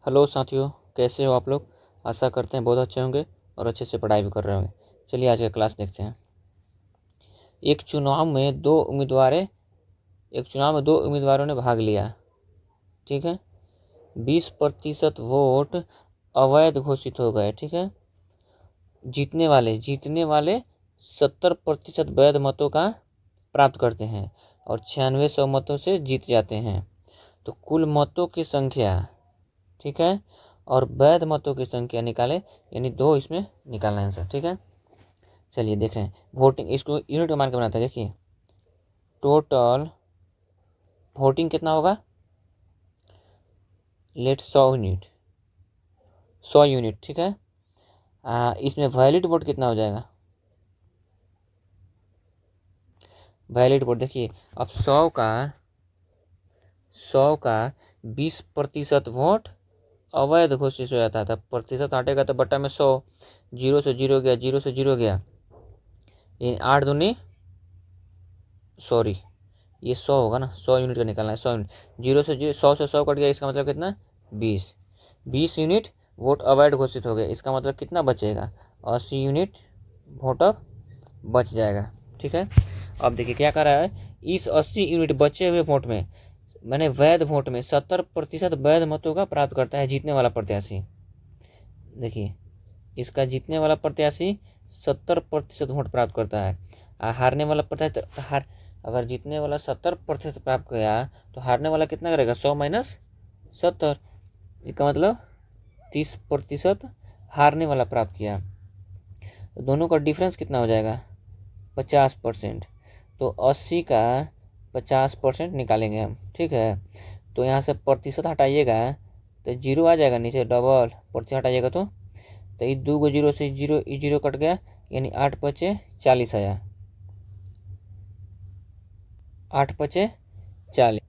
Hello साथियों, कैसे हो आप लोग। आशा करते हैं बहुत अच्छे होंगे और अच्छे से पढ़ाई भी कर रहे होंगे। चलिए आज का क्लास देखते हैं। एक चुनाव में दो उम्मीदवारों ने भाग लिया। ठीक है, 20% वोट अवैध घोषित हो गए। ठीक है, जीतने वाले 70% वैध मतों का प्राप्त करते हैं और 9600 मतों से जीत जाते हैं। तो कुल मतों की संख्या, ठीक है, और वैध मतों की संख्या निकाले, यानी 2 इसमें निकालना है आंसर। ठीक है, चलिए देख रहे हैं। वोटिंग इसको यूनिट में मान के बनाते हैं। देखिए टोटल वोटिंग कितना होगा, लेट 100 यूनिट। ठीक है, इसमें वैलिड वोट कितना हो जाएगा। वैलिड वोट देखिए, अब 100 का 20% वोट अवैध घोषित हो जाता था। प्रतिशत हटेगा तो बट्टा में 100, 0 से 0 गया, 0 से 0 गया, ये 8 दूनी सॉरी ये 100 होगा ना, 100 यूनिट का निकालना है। 100 यूनिट, 0 से 0, 100 से 100 कट गया, इसका मतलब कितना 20 यूनिट वोट अवैध घोषित हो गए। इसका मतलब कितना बचेगा, 80 यूनिट वोट अब बच जाएगा। ठीक है, अब देखिए क्या कर रहा है, इस 80 यूनिट बचे हुए वोट में, मैंने वैध वोट में 70% वैध मतों का प्राप्त करता है जीतने वाला प्रत्याशी। देखिए इसका जीतने वाला प्रत्याशी 70% वोट प्राप्त करता है, हारने वाला प्रत्याशी अगर जीतने वाला 70% प्राप्त किया तो हारने वाला कितना करेगा, 100 माइनस 70, इसका मतलब 30% हारने वाला प्राप्त किया। तो दोनों का डिफरेंस कितना हो जाएगा, 50%। तो 80 का 50% निकालेंगे हम। ठीक है, तो यहाँ से प्रतिशत हटाइएगा तो 0 आ जाएगा, नीचे डबल प्रतिशत हटाइएगा तो ये 2 0 से 0 कट गया, यानी 8 पचे 40 आया। 8 पचे 40,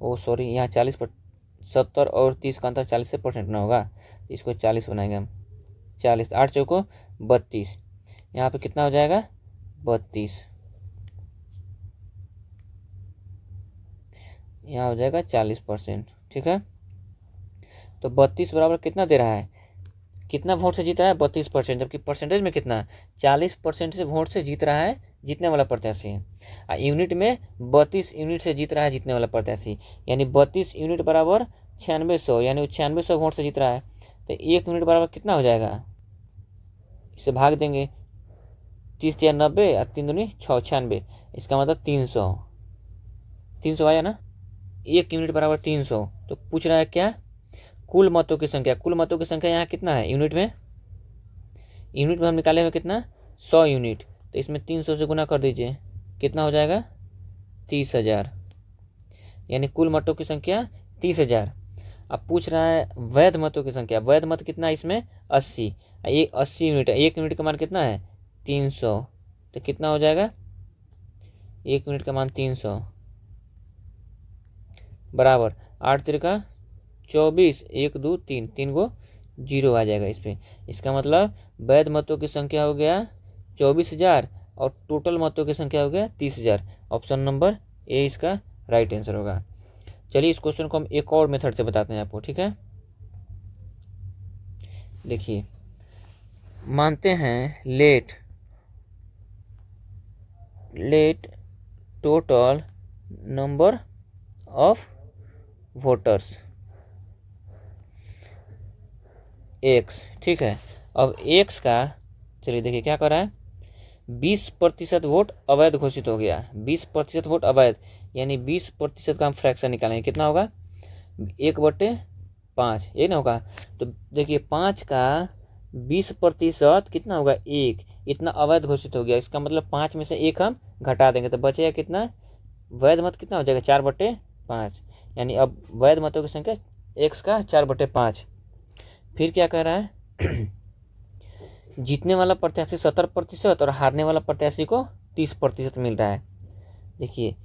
ओ सॉरी, यहाँ 40 पर 70 और 30 का अंतर 40 से परसेंट ना होगा, इसको 40 बनाएंगे हम। 40, 8 चौको 32, यहाँ पे कितना हो जाएगा 32, यहाँ हो जाएगा 40%। ठीक है, तो 32 बराबर कितना दे रहा है, कितना वोट से जीत रहा है 32%, जबकि परसेंटेज में कितना 40% से वोट से जीत रहा है जीतने वाला प्रत्याशी। यूनिट में 32 यूनिट से जीत रहा है जीतने वाला प्रत्याशी, यानी 32 यूनिट बराबर 9600, यानी वो 9600 वोट से जीत रहा है। तो 1 यूनिट बराबर कितना हो जाएगा, इसे भाग देंगे, 30 या 90 और 3 दूनी 6, 96, इसका मतलब 300 आया ना। 1 यूनिट बराबर 300। तो पूछ रहा है क्या, कुल मतों की संख्या। कुल मतों की संख्या यहाँ कितना है, यूनिट में हम निकाले हुए कितना 100 यूनिट, तो इसमें 300 से गुना कर दीजिए, कितना हो जाएगा 30,000, यानी कुल मतों की संख्या 30,000। अब पूछ रहा है वैध मतों की संख्या। वैध मत कितना है इसमें 80, ये 80 यूनिट है, 1 यूनिट का मान कितना है 300, तो कितना हो जाएगा 1 यूनिट का मान 300 बराबर 8 तिरका 24, 1 2 3, 3 गो 0 आ जाएगा इस पर। इसका मतलब वैध मतों की संख्या हो गया 24,000 और टोटल मतों की संख्या हो गया 30,000। ऑप्शन नंबर ए इसका राइट आंसर होगा। चलिए इस क्वेश्चन को हम एक और मेथड से बताते हैं आपको। ठीक है, देखिए मानते हैं let total number of voters x. ठीक है, अब एक्स का, चलिए देखिए क्या कर रहा है, 20% वोट अवैध घोषित हो गया। 20% वोट अवैध, यानी 20% का हम फ्रैक्शन निकालेंगे, कितना होगा 1/5, ये ना होगा। तो देखिए 5 का 20% कितना होगा 1, इतना अवैध घोषित हो गया। इसका मतलब 5 में से 1 हम घटा देंगे तो बचेगा कितना, वैध मत कितना हो जाएगा 4/5, यानी अब वैध मतों की संख्या एक्स का 4/5। फिर क्या कह रहा है जीतने वाला प्रत्याशी 70% और हारने वाला प्रत्याशी को 30% मिल रहा है। देखिए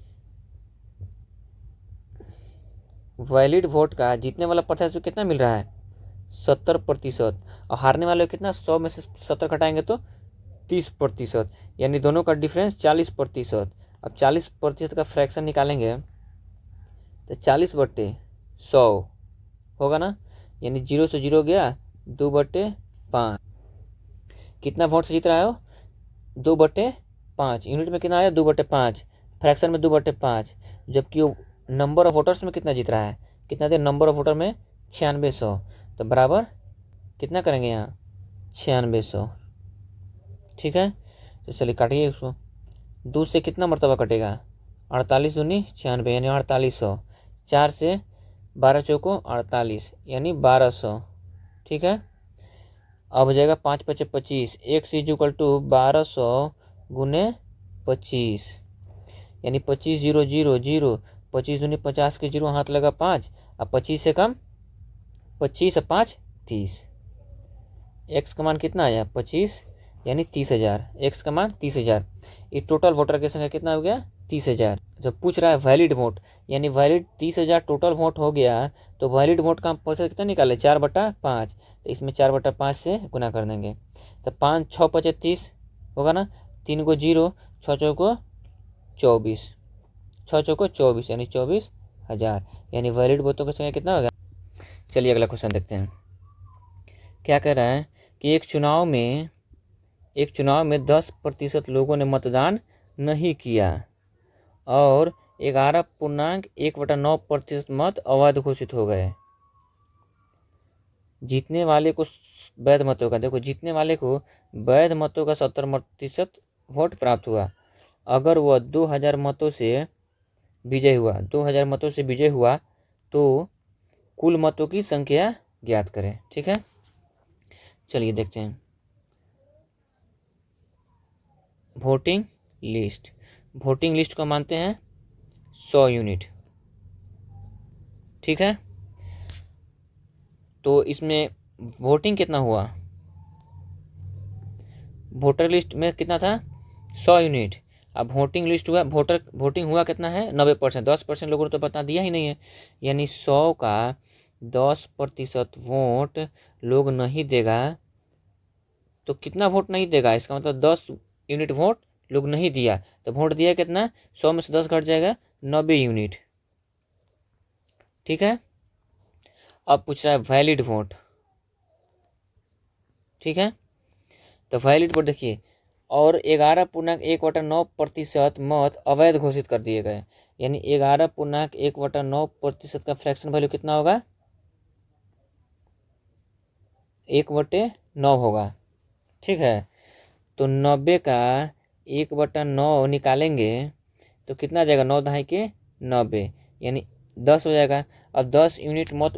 वैलिड वोट का जीतने वाला प्रत्याशी को कितना मिल रहा है 70%, और हारने वाले को कितना, 100 में से 70 घटाएंगे तो 30%, यानी दोनों का डिफरेंस 40%। अब 40% का फ्रैक्शन निकालेंगे तो 40/100 होगा ना, यानी 0 से 0 गया 2/5। कितना वोट से जीत रहा है वो? 2/5। यूनिट में कितना आया? 2/5। फ्रैक्शन में 2/5। जबकि वो नंबर ऑफ वोटर्स में कितना जीत रहा है? कितना दे? नंबर ऑफ वोटर में 9600। तो बराबर कितना करेंगे यहाँ? 9600। ठीक है, तो चलिए काटिए उसको। 2 से कितना मरतबा कटेगा? 48 दूनी 96 यानी 4800। 4 से 12 चौको 48 यानी 1200। ठीक है, अब हो जाएगा 5 × 5 = 25। x = 1200 गुने 25 यानी 25 0 0 0। 25 दूनी 50 के 0 हाथ लगा 5। अब 25 से कम 25 और 5 30। x का मान कितना आया? 25 यानी 30,000। x का मान 30,000। ये टोटल वोटर की संख्या कितना हो गया? 30,000। जब पूछ रहा है वैलिड वोट, यानी वैलिड 30,000 टोटल वोट हो गया, तो वैलिड वोट का प्रतिशत कितना निकाले? 4/5। तो इसमें 4/5 से गुना कर देंगे। तो 5 6 × 5 = 30 होगा ना। 3 को 0, 6 चौको 24, 6 चौको 24 यानी 24,000। यानी वैलिड वोटों की संख्या कितना होगा? चलिए अगला क्वेश्चन देखते हैं। क्या कह रहा है कि एक चुनाव में 10% लोगों ने मतदान नहीं किया और 11.1/9% मत अवैध घोषित हो गए। जीतने वाले को वैध मतों का, देखो जीतने वाले को वैध मतों का 70% वोट प्राप्त हुआ। अगर वह 2000 मतों से विजय हुआ तो कुल मतों की संख्या ज्ञात करें। ठीक है, चलिए देखते हैं। वोटिंग लिस्ट को मानते हैं 100 यूनिट। ठीक है, तो इसमें वोटिंग कितना हुआ? वोटर लिस्ट में कितना था? 100 यूनिट। अब वोटिंग लिस्ट हुआ, वोटिंग हुआ कितना है? 90%। 10% लोगों ने तो बता दिया ही नहीं है, यानी 100 का 10% वोट लोग नहीं देगा तो कितना वोट नहीं देगा? इसका मतलब 10 यूनिट वोट लोग नहीं दिया, तो वोट दिया कितना? 100 में से 10 घट जाएगा 90 यूनिट। ठीक है, अब पूछ रहा है वैलिड वोट। ठीक है, तो वैलिड वोट देखिए, और 11.1/9% मत अवैध घोषित कर दिए गए, यानी 11.1/9% का फ्रैक्शन वैल्यू कितना होगा? 1/9 होगा। ठीक है, तो 90 का 1/9 निकालेंगे तो कितना आ जाएगा? 9 दहाई के 90 यानी 10 हो जाएगा। अब 10 यूनिट मत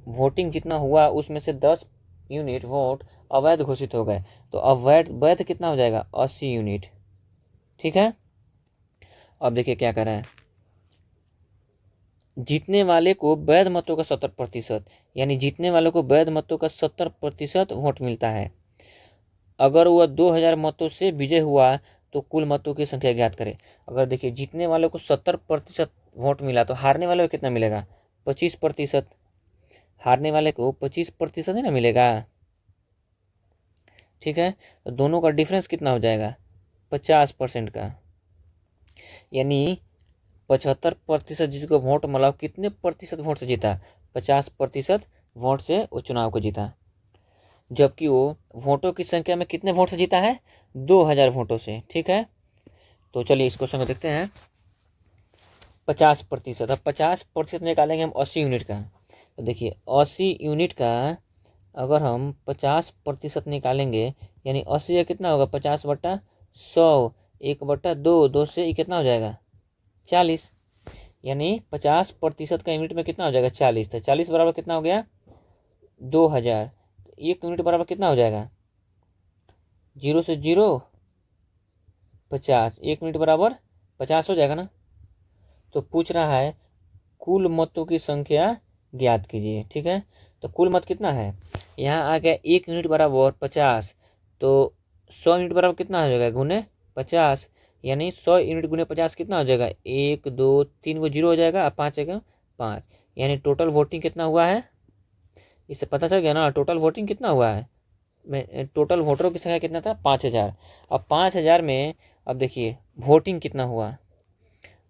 वोटिंग जितना हुआ उसमें से 10 यूनिट वोट अवैध घोषित हो गए, तो वैध कितना हो जाएगा? 80 यूनिट। ठीक है, अब देखिए क्या कर रहा है। जीतने वाले को वैध मतों का 70%, यानी जीतने वाले को वैध मतों का 70% वोट मिलता है। अगर वह 2000 मतों से विजय हुआ तो कुल मतों की संख्या ज्ञात करें। अगर देखिए जीतने वाले को 70% वोट मिला तो हारने वाले को कितना मिलेगा? 25%। हारने वाले को 25% ही ना मिलेगा। ठीक है, तो दोनों का डिफरेंस कितना हो जाएगा? 50% का, यानी 75% जिसको वोट मिला कितने प्रतिशत वोट से जीता? 50% वोट से वो चुनाव को जीता। जबकि वो वोटों की संख्या में कितने वोट से जीता है? 2000 वोटों से। ठीक है, तो चलिए इस क्वेश्चन को देखते हैं। 50%, अब 50% निकालेंगे हम 80 यूनिट का। तो देखिए 80 यूनिट का अगर हम 50% निकालेंगे, यानी 80 का कितना होगा? 50/100, 1/2, 2 से कितना हो जाएगा? 40। यानी 50% का यूनिट में कितना हो जाएगा? 40। तो 40 बराबर कितना हो गया? 2000। 1 यूनिट बराबर कितना हो जाएगा? 0 से 0 50। 1 यूनिट बराबर 50 हो जाएगा ना। तो पूछ रहा है कुल मतों की संख्या ज्ञात कीजिए। ठीक है, तो कुल मत कितना है? यहाँ आ गया 1 यूनिट बराबर 50, तो 100 यूनिट बराबर कितना हो जाएगा? गुने 50, यानी 100 यूनिट गुने 50 कितना हो जाएगा? 1 2 3 को 0 हो जाएगा और 5 है 5, यानी टोटल वोटिंग कितना हुआ है? इससे पता चल गया ना टोटल वोटिंग कितना हुआ है। टोटल वोटरों की संख्या कितना था? 5000। अब 5000 में अब देखिए वोटिंग कितना हुआ?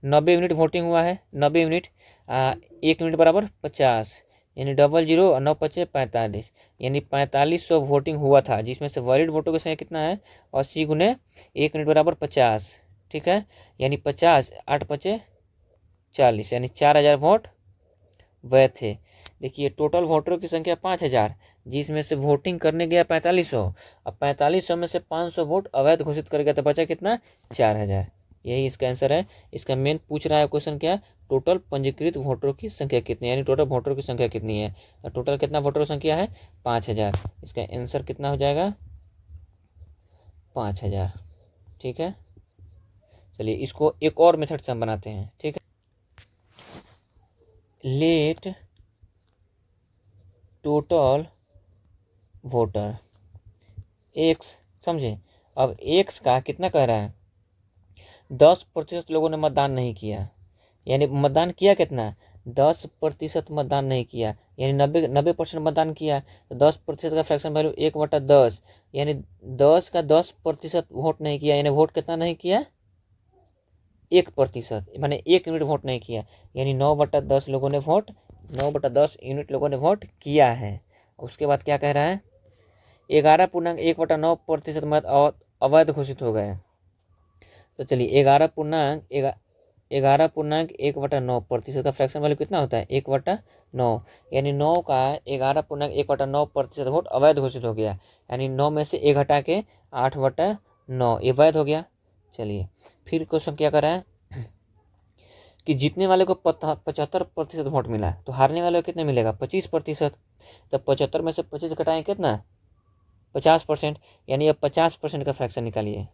90 यूनिट वोटिंग हुआ है। 90 यूनिट 1 यूनिट बराबर 50, यानी 00 और 9 पचे 45, यानी 4500 वोटिंग हुआ था, जिसमें से वैलिड वोटों की संख्या कितना है 80 गुने 1 मिनट बराबर 50, ठीक है। यानी 50 8 पचे 40, यानी 4000 वोट वैध थे। देखिए टोटल वोटरों की संख्या 5000, जिसमें से वोटिंग करने गया 4500, अब 4500 में से 500 वोट अवैध घोषित कर गया, तो बचा कितना 4000। यही इसका आंसर है। इसका मेन पूछ रहा है क्वेश्चन क्या, टोटल पंजीकृत वोटरों की संख्या कितनी है, यानी टोटल वोटरों की संख्या कितनी है। टोटल कितना वोटरों की संख्या है 5000। इसका आंसर कितना हो जाएगा 5000, ठीक है। चलिए इसको एक और मेथड से हम बनाते हैं, ठीक है। लेट टोटल वोटर एक्स, समझे। अब एक्स का कितना कह रहा है 10% लोगों ने मतदान नहीं किया, यानी मतदान किया कितना 10% मतदान नहीं किया, यानी 90% मतदान किया, तो 10% का फ्रैक्शन वैल्यू 1/10, यानी 10 का 10% वोट नहीं किया, यानी वोट कितना नहीं किया 1%, माने 1 यूनिट वोट नहीं किया, यानी 9/10 लोगों ने वोट 9/10 यूनिट लोगों ने वोट किया है। उसके बाद क्या कह रहा है 11.1/9% मत अवैध घोषित हो गए। तो चलिए 11.1/9% का फ्रैक्शन वैल्यू कितना होता है 1/9, यानी 9 का 11.1/9% वोट अवैध घोषित हो गया, यानी 9 में से 1 हटा के 8/9 ये वैध हो गया। चलिए फिर क्वेश्चन क्या कर रहा है कि जीतने वाले को 75% वोट मिला, तो हारने वाले को कितने मिलेगा 25%। तो 75 में से 25 घटाएं कितना 50%, यानी अब 50% का फ्रैक्शन निकालिए।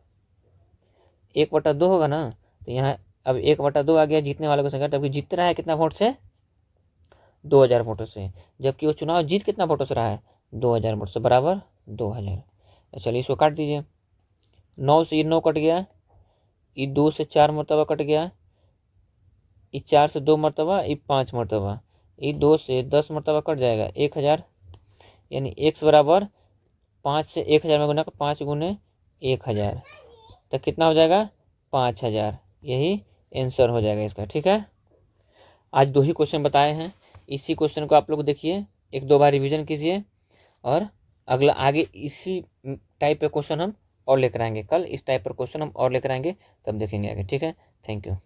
1/2 होगा ना, तो यहाँ अब 1/2 आ गया जीतने वाले को संख्या, तभी जीत रहा है कितना वोट से 2000 वोटों से, जबकि वो चुनाव जीत कितना वोटों से रहा है 2000 वोट से, बराबर 2000। चलिए इसको काट दीजिए, 9 से ये 9 कट गया, ये 2 से 4 मरतबा कट गया, ये 4 से 2 मरतबा, ये 5 मरतबा, ये 2 से 10 मरतबा कट जाएगा 1000, यानी x बराबर 5 से 1000 में गुना 5 गुने 1000, तो कितना हो जाएगा 5000। यही आंसर हो जाएगा इसका, ठीक है। आज 2 ही क्वेश्चन बताए हैं, इसी क्वेश्चन को आप लोग देखिए 1-2 बार रिवीजन कीजिए, और अगला आगे इसी टाइप पे क्वेश्चन हम और लेकर आएंगे, कल इस टाइप पर क्वेश्चन हम और लेकर आएंगे, तब देखेंगे आगे, ठीक है। Thank you.